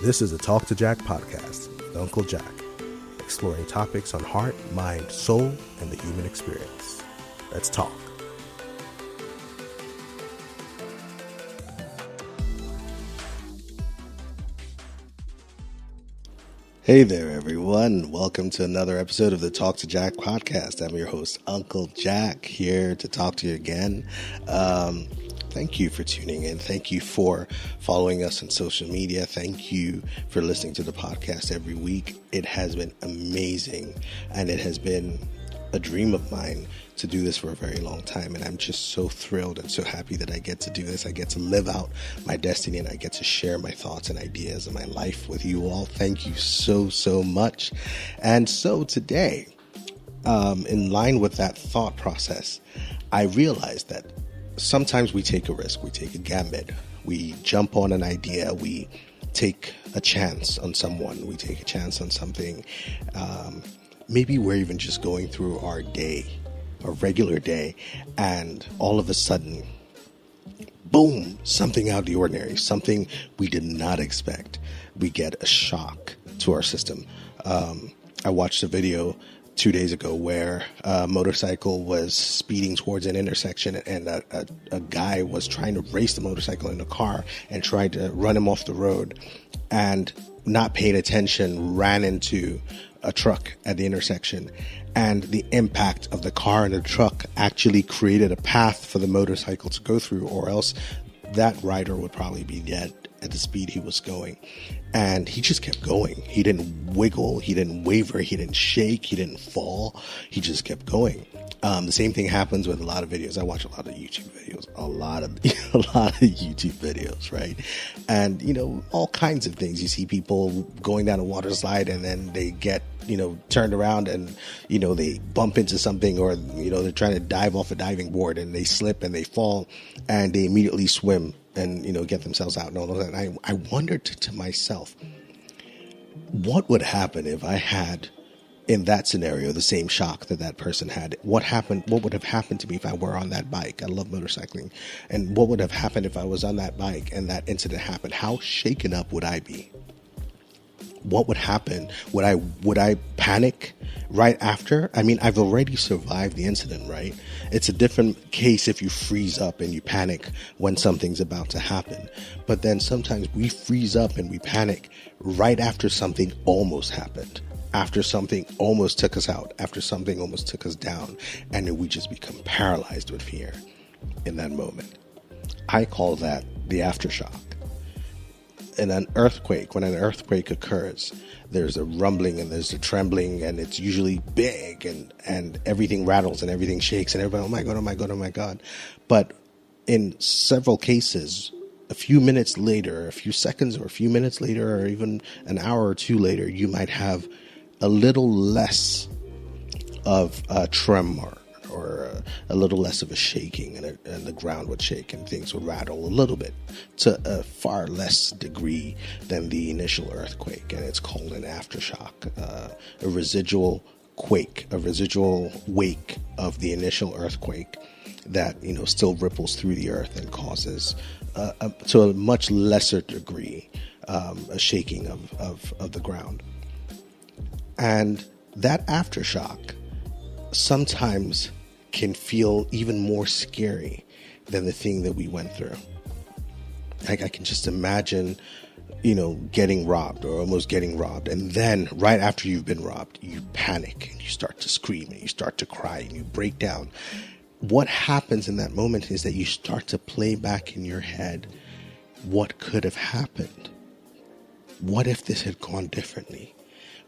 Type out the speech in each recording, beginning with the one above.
This is a Talk2Jack podcast with UnkuJack, exploring topics on heart, mind, soul, and the human experience. Let's talk. Hey there, everyone. Welcome to another episode of the Talk2Jack podcast. I'm your host, UnkuJack, here to talk to you again. Thank you for tuning in. Thank you for following us on social media. Thank you for listening to the podcast every week. It has been amazing, and it has been a dream of mine to do this for a very long time, and I'm just so thrilled and so happy that I get to do this. I get to live out my destiny, and I get to share my thoughts and ideas and my life with you all. Thank you so much. And so today, in line with that thought process, I realized that sometimes we take a risk, we take a gambit, we jump on an idea, we take a chance on someone, we take a chance on something. Maybe we're even just going through our day, our regular day, and all of a sudden, boom, something out of the ordinary, something we did not expect. We get a shock to our system. I watched a video 2 days ago where a motorcycle was speeding towards an intersection, and a guy was trying to race the motorcycle in a car and tried to run him off the road, and not paying attention, ran into a truck at the intersection, and the impact of the car and the truck actually created a path for the motorcycle to go through, or else that rider would probably be dead at the speed he was going. And he just kept going. He didn't wiggle, he didn't waver, he didn't shake, he didn't fall. He just kept going. The same thing happens with a lot of videos. I watch a lot of YouTube videos, a lot of YouTube videos, right? And, all kinds of things. You see people going down a water slide, and then they get, turned around, and, they bump into something, or, they're trying to dive off a diving board, and they slip and they fall, and they immediately swim and, get themselves out and all of that. And I wondered to myself, what would happen if I had, in that scenario, the same shock that person had? What would have happened to me if I were on that bike? I love motorcycling. And what would have happened if I was on that bike and that incident happened? How shaken up would I be? What would happen? Would I panic right after? I mean, I've already survived the incident, right? It's a different case if you freeze up and you panic when something's about to happen. But then sometimes we freeze up and we panic right after something almost happened, after something almost took us out, after something almost took us down, and then we just become paralyzed with fear in that moment. I call that the aftershock. In an earthquake, when an earthquake occurs, there's a rumbling and there's a trembling, and it's usually big, and everything rattles and everything shakes, and everybody, oh my God, oh my God, oh my God. But in several cases, a few minutes later, a few seconds or a few minutes later, or even an hour or two later, you might have a little less of a tremor, or a little less of a shaking, and the ground would shake and things would rattle a little bit, to a far less degree than the initial earthquake. And it's called an aftershock, a residual quake, a residual wake of the initial earthquake that, still ripples through the earth and causes, to a much lesser degree, a shaking of the ground. And that aftershock sometimes can feel even more scary than the thing that we went through. Like, I can just imagine, getting robbed or almost getting robbed. And then right after you've been robbed, you panic and you start to scream and you start to cry and you break down. What happens in that moment is that you start to play back in your head what could have happened. What if this had gone differently?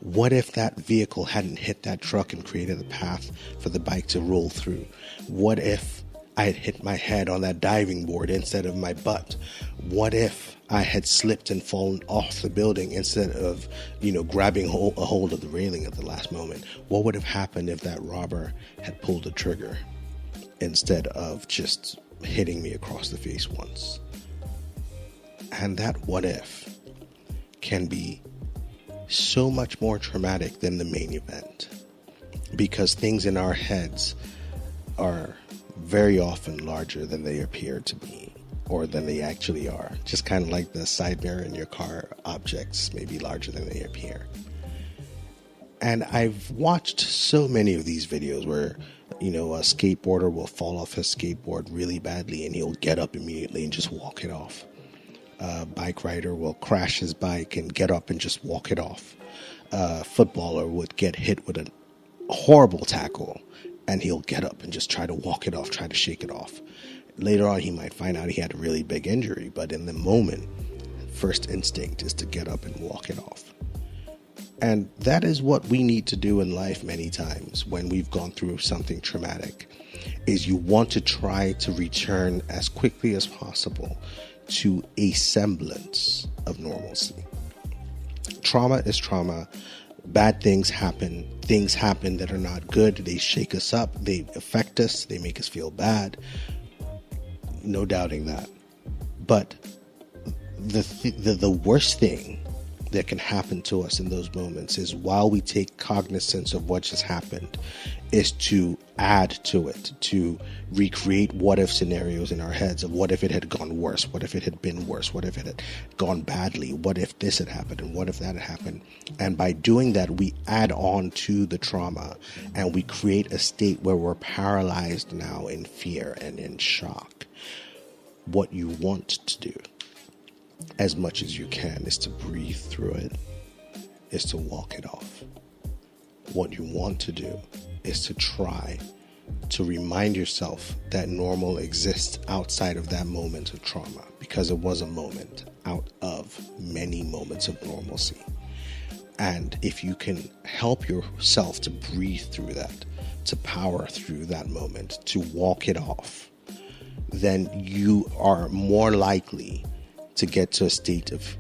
What if that vehicle hadn't hit that truck and created a path for the bike to roll through? What if I had hit my head on that diving board instead of my butt? What if I had slipped and fallen off the building instead of, grabbing a hold of the railing at the last moment? What would have happened if that robber had pulled the trigger instead of just hitting me across the face once? And that what if can be so much more traumatic than the main event, because things in our heads are very often larger than they appear to be. or than they actually are. Just kind of like the side mirror in your car, objects may be larger than they appear. And I've watched so many of these videos where, a skateboarder will fall off his skateboard really badly and he'll get up immediately and just walk it off. A bike rider will crash his bike and get up and just walk it off. A footballer would get hit with a horrible tackle and he'll get up and just try to walk it off, try to shake it off. Later on, he might find out he had a really big injury, but in the moment, first instinct is to get up and walk it off. And that is what we need to do in life many times when we've gone through something traumatic, is you want to try to return as quickly as possible to a semblance of normalcy. Trauma is trauma. Bad things happen. Things happen that are not good. They shake us up. They affect us. They make us feel bad. No doubting that. But the worst thing that can happen to us in those moments is, while we take cognizance of what just happened, is to add to it, to recreate what if scenarios in our heads of what if it had gone worse, what if it had been worse, what if it had gone badly, what if this had happened and what if that had happened. And by doing that, we add on to the trauma and we create a state where we're paralyzed now in fear and in shock. What you want to do, as much as you can, is to breathe through it, is to walk it off. What you want to do is to try to remind yourself that normal exists outside of that moment of trauma, because it was a moment out of many moments of normalcy. And if you can help yourself to breathe through that, to power through that moment, to walk it off, then you are more likely to get to a state of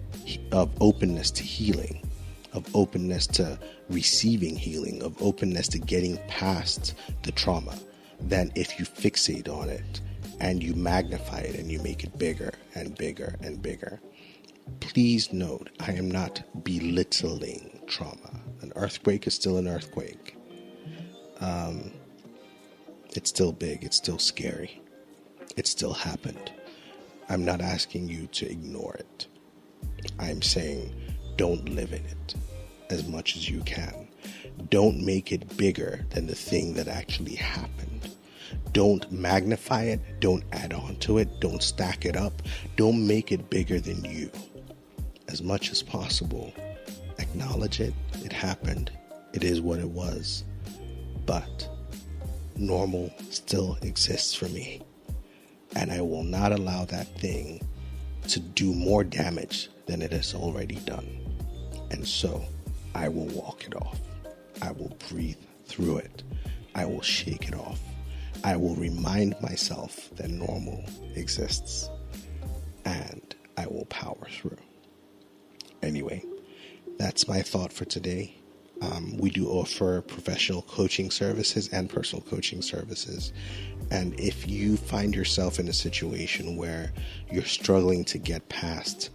openness to healing, of openness to receiving healing, of openness to getting past the trauma, than if you fixate on it and you magnify it and you make it bigger and bigger and bigger. Please note, I am not belittling trauma. An earthquake is still an earthquake. It's still big. It's still scary. It still happened. I'm not asking you to ignore it. I'm saying don't live in it as much as you can. Don't make it bigger than the thing that actually happened. Don't magnify it. Don't add on to it. Don't stack it up. Don't make it bigger than you. As much as possible, acknowledge it. It happened. It is what it was. But normal still exists for me. And I will not allow that thing to do more damage than it has already done. And so I will walk it off. I will breathe through it. I will shake it off. I will remind myself that normal exists. And I will power through. Anyway, that's my thought for today. We do offer professional coaching services and personal coaching services. And if you find yourself in a situation where you're struggling to get past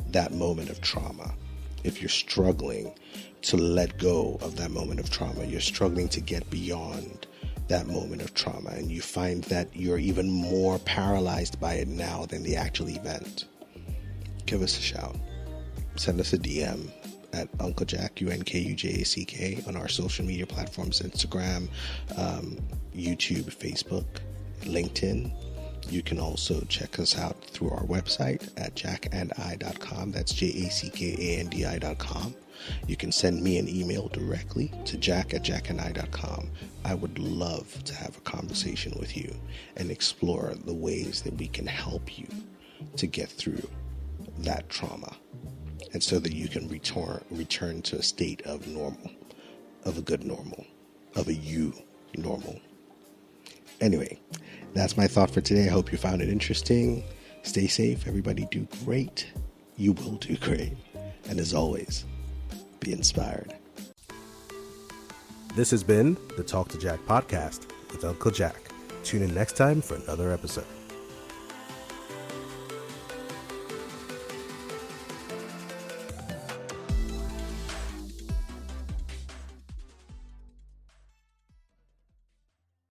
that moment of trauma, if you're struggling to let go of that moment of trauma, you're struggling to get beyond that moment of trauma, and you find that you're even more paralyzed by it now than the actual event, give us a shout. Send us a DM at UnkuJack, UnkuJack, on our social media platforms, Instagram, YouTube, Facebook, LinkedIn. You can also check us out through our website at jackandi.com. That's JACKANDI.com. You can send me an email directly to jack@jackandi.com. I would love to have a conversation with you and explore the ways that we can help you to get through that trauma, and so that you can return to a state of normal, of a good normal, of a you normal. Anyway, that's my thought for today. I hope you found it interesting. Stay safe. Everybody do great. You will do great. And as always, be inspired. This has been the Talk to Jack podcast with Uncle Jack. Tune in next time for another episode.